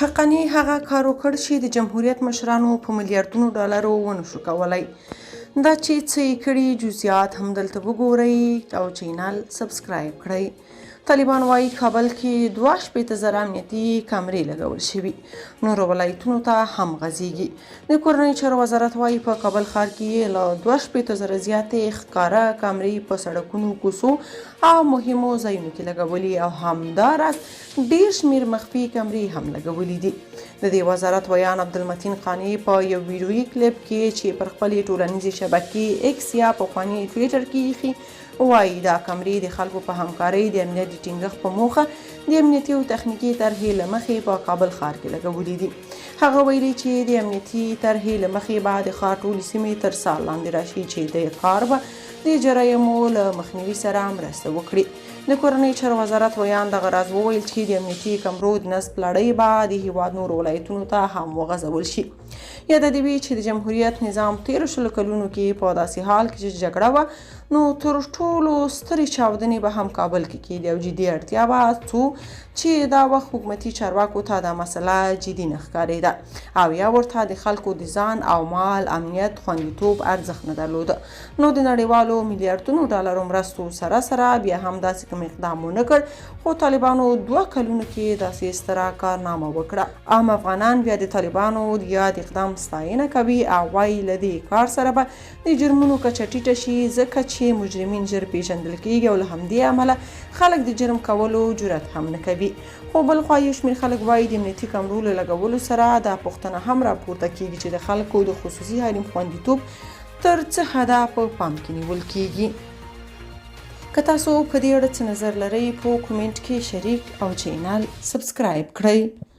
حقانی هغه کار وکړ چې د جمهوریت مشرانو په میلیارډونو ډالرو ونشو کولی. دا چې څه یې کړي جزئیات هم دلته وګورئ او چینل سبسکرایب کړئ. طالبان وایي کابل کې 62,000 امنیتي کامرې لګول شوي، نورو ولایتونو ته هم غځېږي. د کورنۍ چارو وزارت وایي په کابل ښار کې له 62,000 زیاتې ښکاره کامرې په سړکونو، کوڅو او مهمو ځایونو کې لګولي او همداراز ډېر شمېر مخفي کامرې هم لګولي دي. د دې وزارت ویان عبدالمتین قانع په یو ویډیویي کلیپ کې چې پر خپلې ټولنیزې شبکې ایکس یا پخواني ټویټر کې ایښي وایي دا کامرې د خلکو په همکارۍ د امنیت د ټینګښت په موخه د امنیتي او تخنیکي طرحې له مخې په کابل ښار کې لګولي دي. هغه ویلي چې د امنیتي طرحې له مخې به د ښار ټولې سیمې تر څار لاندې راشي چې د ښار به د جرایمو له مخنیوي سره مرسته وکړي. د کورنۍ چارو وزارت ویان دغه راز وویل چې د امنیتي کمرو د نصب لړۍ به د هیواد نورو ولایتونو ته هم وغځول شي. یاده دې وي چې د جمهوریت نظام 13 کلونو کې په داسې حال کې چې جګړه وه نو تر ټولو سترې چاودنې به هم کابل کې کېدې او جدي اړتیا به څو چې دا وخت حکومتي چارواکو ته دا مسله جدي نه ښکارېده او یا ورته د خلکو د ځان او مال امنیت خوندیتوب ارزښت نه درلوده. نو د نړیوالو میلیارډونو ډالرو مرستو سره سره بیا هم داسې کوم اقدام ونه کړ، خو طالبانو 2 کلونو کې داسې ستره کارنامه وکړه. عام افغانان بیا د طالبانو د یاد اقدام ستاینه کوي او وایي له دې کار سره به د جرمونو کچه ټیټه شي ځکه چې مجرمین ژر پیژندل کیږي او له همدې امله خلک د جرم کولو جرأت هم نه کوي. خو بل خوا یو شمېر خلک وایي د امنیتي کمرو له لګولو سره دا پوښتنه هم راپورته کیږي چې د خلکو د خصوصي حریم خوندیتوب تر څه حده په پام کې نیول کیږي. که تاسو په دې اړه څه نظر لرئ په کومنټ کې شریک او چینل سبسکرایب کړئ.